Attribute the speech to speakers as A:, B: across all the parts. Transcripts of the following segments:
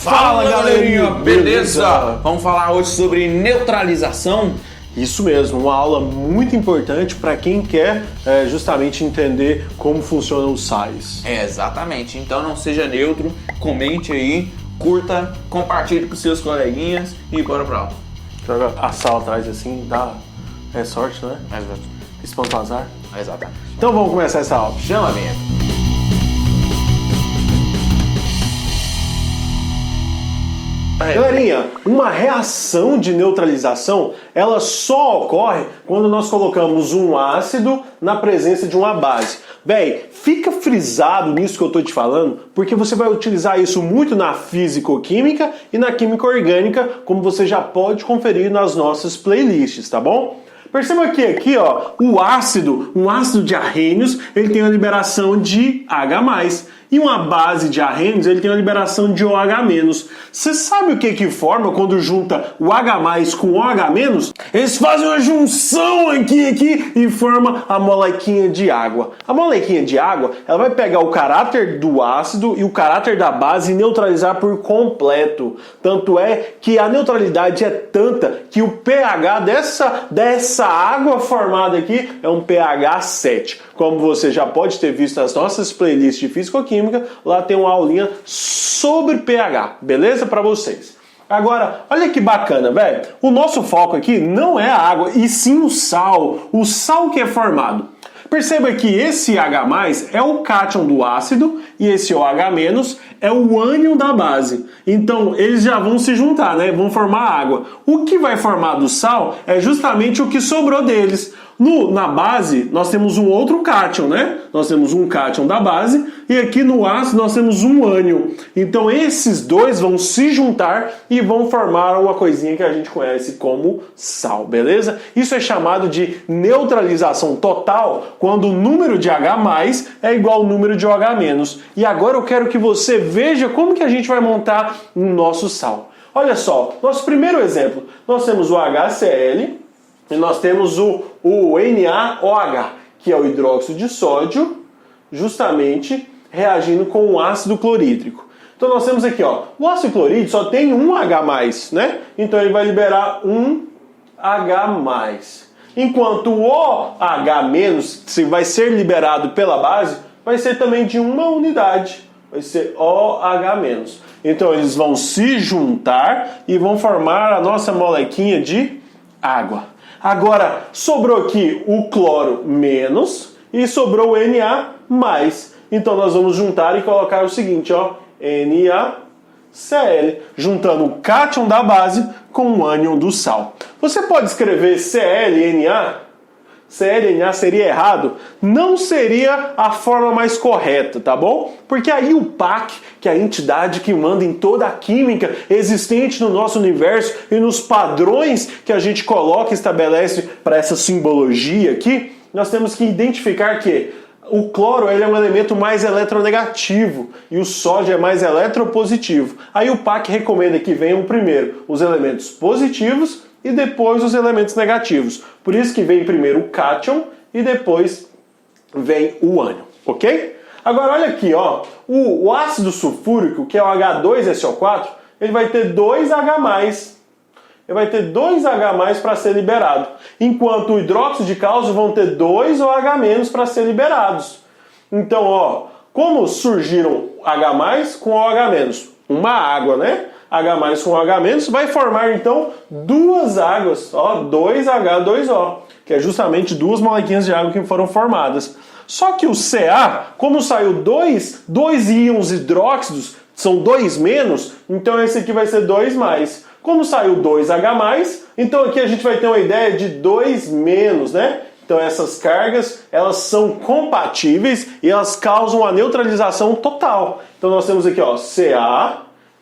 A: Fala galerinha, beleza?
B: Vamos falar hoje sobre neutralização.
A: Isso mesmo, uma aula muito importante para quem quer justamente entender como funcionam os sais.
B: Exatamente, então não seja neutro, comente aí, curta, compartilhe com seus coleguinhas e bora pra aula.
A: Joga a sala atrás assim, dá sorte, né?
B: Exato.
A: Espanta o azar.
B: Exatamente.
A: Então vamos começar essa aula.
B: Chama a vinheta.
A: Galerinha, uma reação de neutralização, ela só ocorre quando nós colocamos um ácido na presença de uma base. Véi, fica frisado nisso que eu tô te falando, porque você vai utilizar isso muito na físico-química e na química orgânica, como você já pode conferir nas nossas playlists, tá bom? Perceba que aqui, ó, um ácido de arrênios, ele tem uma liberação de H+. E uma base de arrênios, ele tem uma liberação de OH-. Você sabe o que forma quando junta o H+ com o OH-? Eles fazem uma junção aqui e forma a molequinha de água. A molequinha de água, ela vai pegar o caráter do ácido e o caráter da base e neutralizar por completo. Tanto é que a neutralidade é tanta que o pH dessa água formada aqui é um pH 7. Como você já pode ter visto nas nossas playlists de físico-química, lá tem uma aulinha sobre pH, beleza? Para vocês. Agora, olha que bacana, velho. O nosso foco aqui não é a água, e sim o sal que é formado. Perceba que esse H+ é o cátion do ácido e esse OH- é o ânion da base. Então, eles já vão se juntar, né? Vão formar água. O que vai formar do sal é justamente o que sobrou deles. Na base, nós temos um outro cátion, né? Nós temos um cátion da base e aqui no ácido nós temos um ânion. Então esses dois vão se juntar e vão formar uma coisinha que a gente conhece como sal, beleza? Isso é chamado de neutralização total quando o número de H+ é igual ao número de OH-. E agora eu quero que você veja como que a gente vai montar o nosso sal. Olha só, nosso primeiro exemplo, nós temos o HCl, e nós temos o NaOH, que é o hidróxido de sódio, justamente reagindo com o ácido clorídrico. Então nós temos aqui, ó, o ácido clorídrico só tem um H+, né? Então ele vai liberar um H+. Enquanto o OH-, se vai ser liberado pela base, vai ser também de uma unidade. Vai ser OH-. Então eles vão se juntar e vão formar a nossa molequinha de água. Agora, sobrou aqui o cloro menos e sobrou o Na mais. Então nós vamos juntar e colocar o seguinte, ó, NaCl, juntando o cátion da base com o ânion do sal. Você pode escrever ClNa? ClNa seria errado? Não seria a forma mais correta, tá bom? Porque aí o PAC, que é a entidade que manda em toda a química existente no nosso universo e nos padrões que a gente coloca e estabelece para essa simbologia aqui, nós temos que identificar que o cloro ele é um elemento mais eletronegativo e o sódio é mais eletropositivo. Aí o PAC recomenda que venham primeiro os elementos positivos e depois os elementos negativos. Por isso que vem primeiro o cátion e depois vem o ânion, ok? Agora olha aqui, ó, o ácido sulfúrico, que é o H2SO4, ele vai ter 2H+. Ele vai ter 2H+ para ser liberado. Enquanto o hidróxido de cálcio vão ter 2 OH- para ser liberados. Então, ó, como surgiram H+ com OH-? Uma água, né? H+ com OH- vai formar então duas águas, ó, 2H2O, que é justamente duas molequinhas de água que foram formadas. Só que o Ca, como saiu dois íons hidróxidos, são 2-, então esse aqui vai ser 2+. Como saiu 2H+, então aqui a gente vai ter uma ideia de 2-, né? Então essas cargas, elas são compatíveis e elas causam a neutralização total. Então nós temos aqui, ó,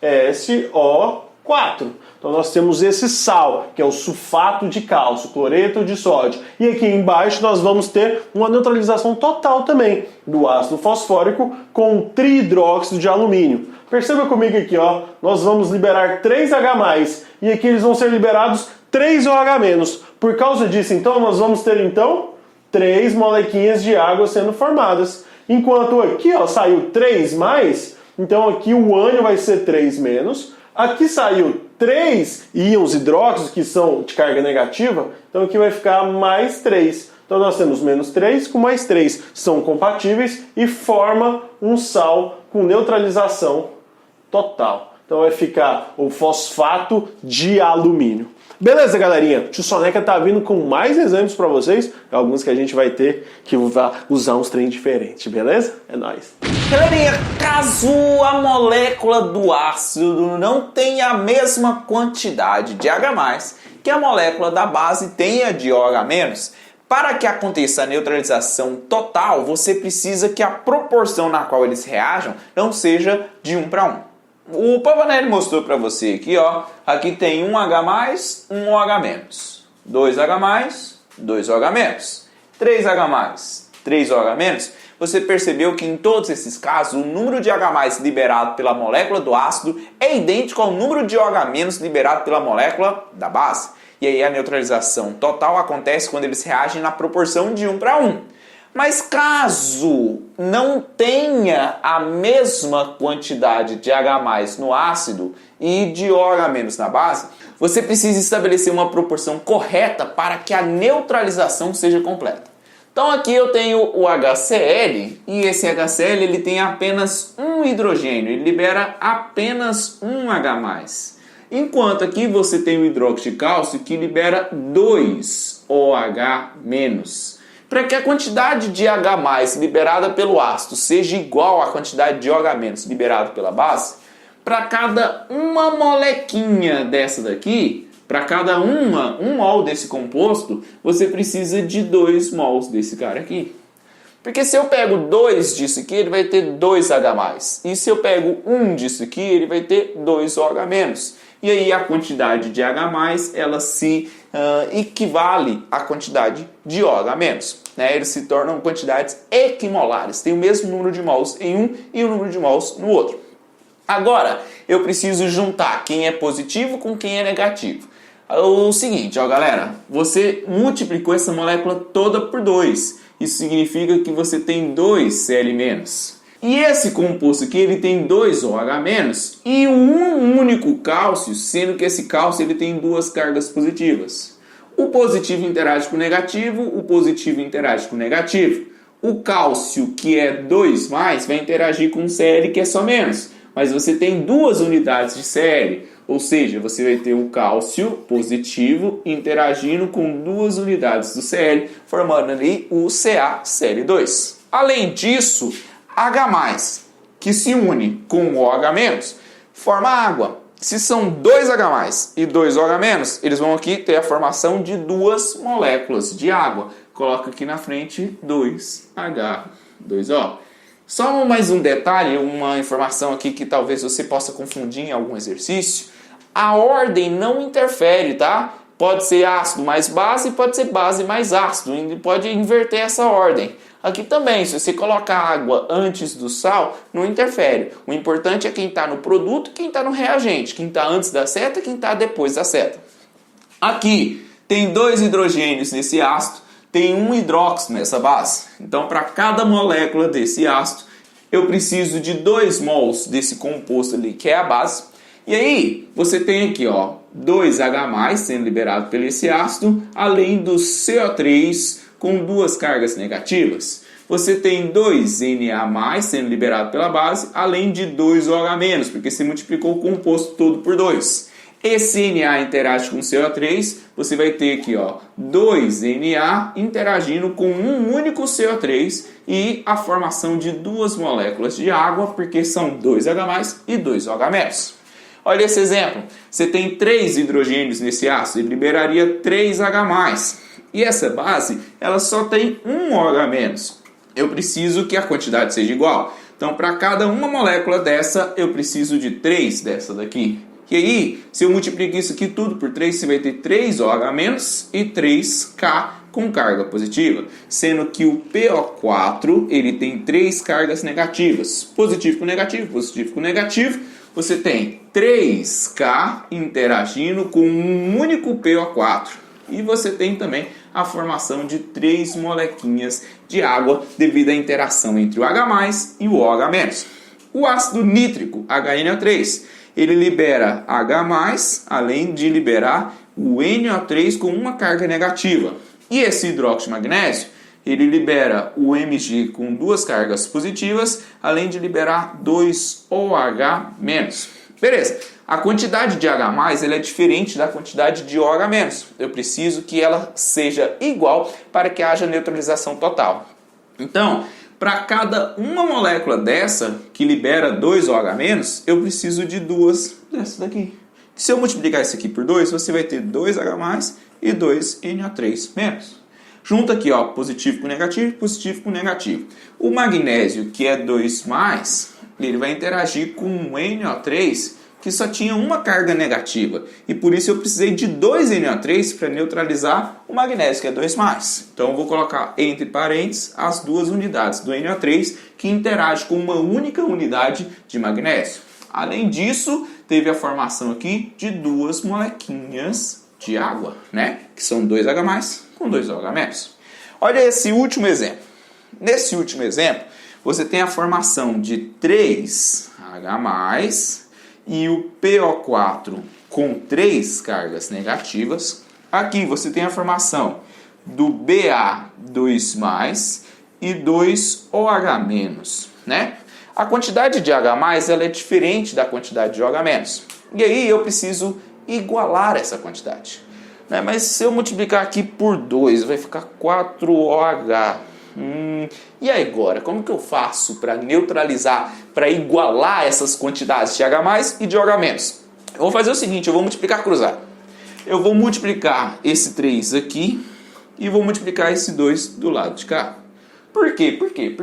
A: CaSO4. Então nós temos esse sal, que é o sulfato de cálcio, cloreto de sódio. E aqui embaixo nós vamos ter uma neutralização total também do ácido fosfórico com o trihidróxido de alumínio. Perceba comigo aqui, ó, nós vamos liberar 3H+, e aqui eles vão ser liberados 3 OH-. Por causa disso, então, nós vamos ter, então, 3 molequinhas de água sendo formadas. Enquanto aqui, ó, saiu 3+, Então aqui o ânion vai ser 3-. Aqui saiu 3 íons hidróxidos, que são de carga negativa, então aqui vai ficar mais 3. Então nós temos -3 com mais 3. São compatíveis e forma um sal com neutralização total. Então vai ficar o fosfato de alumínio. Beleza, galerinha? O Tio Soneca tá vindo com mais exemplos para vocês. Alguns que a gente vai ter que usar uns trem diferentes, beleza? É nóis.
B: Galerinha, caso a molécula do ácido não tenha a mesma quantidade de H+, que a molécula da base tenha de OH-, para que aconteça a neutralização total, você precisa que a proporção na qual eles reajam não seja de 1:1. O Pavanelli mostrou para você aqui, ó. Aqui tem um H+, um OH-, 2H+, 2OH-, 3H+, 3OH-. Você percebeu que em todos esses casos o número de H+ liberado pela molécula do ácido é idêntico ao número de OH- liberado pela molécula da base. E aí a neutralização total acontece quando eles reagem na proporção de 1:1. Mas caso não tenha a mesma quantidade de H+ no ácido e de OH- na base, você precisa estabelecer uma proporção correta para que a neutralização seja completa. Então aqui eu tenho o HCl e esse HCl ele tem apenas um hidrogênio, ele libera apenas um H+. Enquanto aqui você tem o hidróxido de cálcio que libera 2 OH-. Para que a quantidade de H+ liberada pelo ácido seja igual à quantidade de OH- liberado pela base, para cada uma molequinha dessa daqui, para cada um mol desse composto, você precisa de 2 mols desse cara aqui. Porque se eu pego 2 disso aqui, ele vai ter 2 H+. E se eu pego 1 disso aqui, ele vai ter 2 OH-. E aí a quantidade de H+, ela se equivale à quantidade de OH-. Né? Eles se tornam quantidades equimolares. Tem o mesmo número de mols em um e o número de mols no outro. Agora, eu preciso juntar quem é positivo com quem é negativo. O seguinte, ó galera, você multiplicou essa molécula toda por 2. Isso significa que você tem 2 Cl-. E esse composto aqui ele tem 2 OH- e um único cálcio, sendo que esse cálcio ele tem 2 cargas positivas. O positivo interage com o negativo, o positivo interage com o negativo. O cálcio, que é 2+, vai interagir com o Cl, que é só menos. Mas você tem 2 unidades de Cl, ou seja, você vai ter o cálcio positivo interagindo com 2 unidades do Cl, formando ali o CaCl2. Além disso, H+, que se une com o OH-, forma água. Se são 2 H+ e 2 OH-, eles vão aqui ter a formação de 2 moléculas de água. Coloca aqui na frente 2H2O. Só mais um detalhe, uma informação aqui que talvez você possa confundir em algum exercício. A ordem não interfere, tá? Pode ser ácido mais base, pode ser base mais ácido. Pode inverter essa ordem. Aqui também, se você colocar água antes do sal, não interfere. O importante é quem está no produto e quem está no reagente. Quem está antes da seta e quem está depois da seta. Aqui tem 2 hidrogênios nesse ácido, tem um hidróxido nessa base. Então, para cada molécula desse ácido, eu preciso de 2 mols desse composto ali, que é a base. E aí, você tem aqui, ó, 2H+ sendo liberado pelo esse ácido, além do CO3 com 2 cargas negativas. Você tem 2Na+ sendo liberado pela base, além de 2 OH-, porque você multiplicou o composto todo por 2. Esse Na interage com CO3, você vai ter aqui, ó, 2Na interagindo com um único CO3 e a formação de 2 moléculas de água, porque são 2H+ e 2 OH-. Olha esse exemplo. Você tem 3 hidrogênios nesse ácido, ele liberaria 3H+. E essa base, ela só tem um OH-. Eu preciso que a quantidade seja igual. Então, para cada uma molécula dessa, eu preciso de 3 dessa daqui. E aí, se eu multiplico isso aqui tudo por 3, você vai ter 3 OH- e 3K com carga positiva. Sendo que o PO4, ele tem 3 cargas negativas. Positivo com negativo, positivo com negativo. Você tem 3K interagindo com um único PO4. E você tem também a formação de 3 molequinhas de água devido à interação entre o H+ e o OH-. O ácido nítrico, HNO3, ele libera H+, além de liberar o NO3 com uma carga negativa. E esse hidróxido de magnésio, ele libera o Mg com duas cargas positivas, além de liberar 2 OH-. Beleza, a quantidade de H+, ela é diferente da quantidade de OH-. Eu preciso que ela seja igual para que haja neutralização total. Então, para cada uma molécula dessa que libera 2 OH-, eu preciso de duas dessa daqui. Se eu multiplicar isso aqui por 2, você vai ter 2H+, e 2 NO3-. Junta aqui, ó, positivo com negativo. O magnésio, que é 2+, ele vai interagir com o NO3, que só tinha uma carga negativa. E por isso eu precisei de 2 NO3 para neutralizar o magnésio, que é 2+. Então eu vou colocar entre parênteses as duas unidades do NO3, que interage com uma única unidade de magnésio. Além disso, teve a formação aqui de duas molequinhas de água, né? Que são 2H+, com 2 OH-. Olha esse último exemplo. Nesse último exemplo, você tem a formação de 3H+, e o PO4 com 3 cargas negativas. Aqui você tem a formação do Ba2+, e 2 OH-, né? A quantidade de H+, ela é diferente da quantidade de OH-. E aí eu preciso igualar essa quantidade, né? Mas se eu multiplicar aqui por 2, vai ficar 4OH. E aí agora, como que eu faço para neutralizar, para igualar essas quantidades de H+, e de OH-? Eu vou fazer o seguinte, eu vou multiplicar cruzado. Eu vou multiplicar esse 3 aqui e vou multiplicar esse 2 do lado de cá. Por quê? Por quê?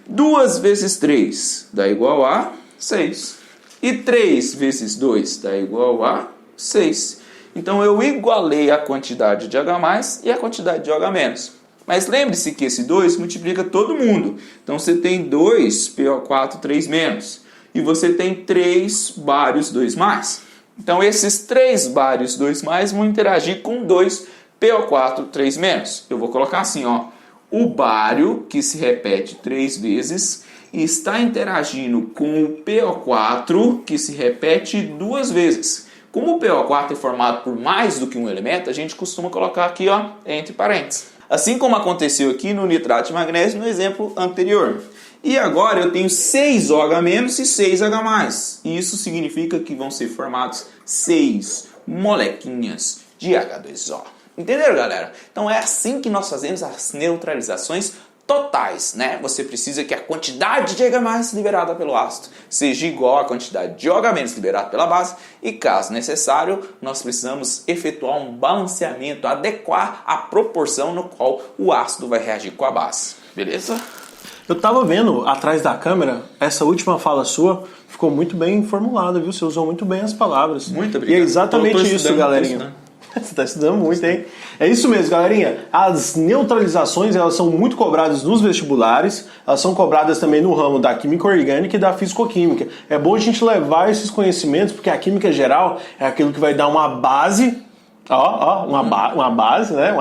B: 2 vezes 3 dá igual a 6. E 3 vezes 2 dá igual a 6. Então eu igualei a quantidade de H+, e a quantidade de OH-. Mas lembre-se que esse 2 multiplica todo mundo. Então você tem 2 PO4 3-, e você tem 3 bários 2+. Então esses 3 bários 2+ vão interagir com 2 PO4 3-. Eu vou colocar assim, ó, o bário, que se repete 3 vezes, está interagindo com o PO4, que se repete 2 vezes. Como o PO4 é formado por mais do que um elemento, a gente costuma colocar aqui, ó, entre parênteses. Assim como aconteceu aqui no nitrato de magnésio no exemplo anterior. E agora eu tenho 6 OH- e 6 H+. E isso significa que vão ser formados 6 molequinhas de H2O. Entenderam, galera? Então é assim que nós fazemos as neutralizações totais, né? Você precisa que a quantidade de H+ liberada pelo ácido seja igual à quantidade de OH- liberada pela base, e caso necessário, nós precisamos efetuar um balanceamento, adequar a proporção no qual o ácido vai reagir com a base. Beleza?
A: Eu tava vendo atrás da câmera, essa última fala sua ficou muito bem formulada, viu? Você usou muito bem as palavras.
B: Muito obrigado.
A: E é exatamente isso, galerinha. Você está estudando muito, hein? É isso mesmo, galerinha. As neutralizações, elas são muito cobradas nos vestibulares, elas são cobradas também no ramo da química orgânica e da fisicoquímica. É bom a gente levar esses conhecimentos, porque a química geral é aquilo que vai dar uma base, uma base, né?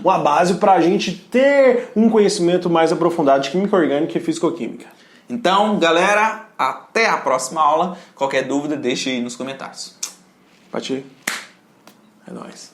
A: Uma base para a gente ter um conhecimento mais aprofundado de química orgânica e fisicoquímica.
B: Então, galera, até a próxima aula. Qualquer dúvida, deixe aí nos comentários.
A: Pati. É nóis.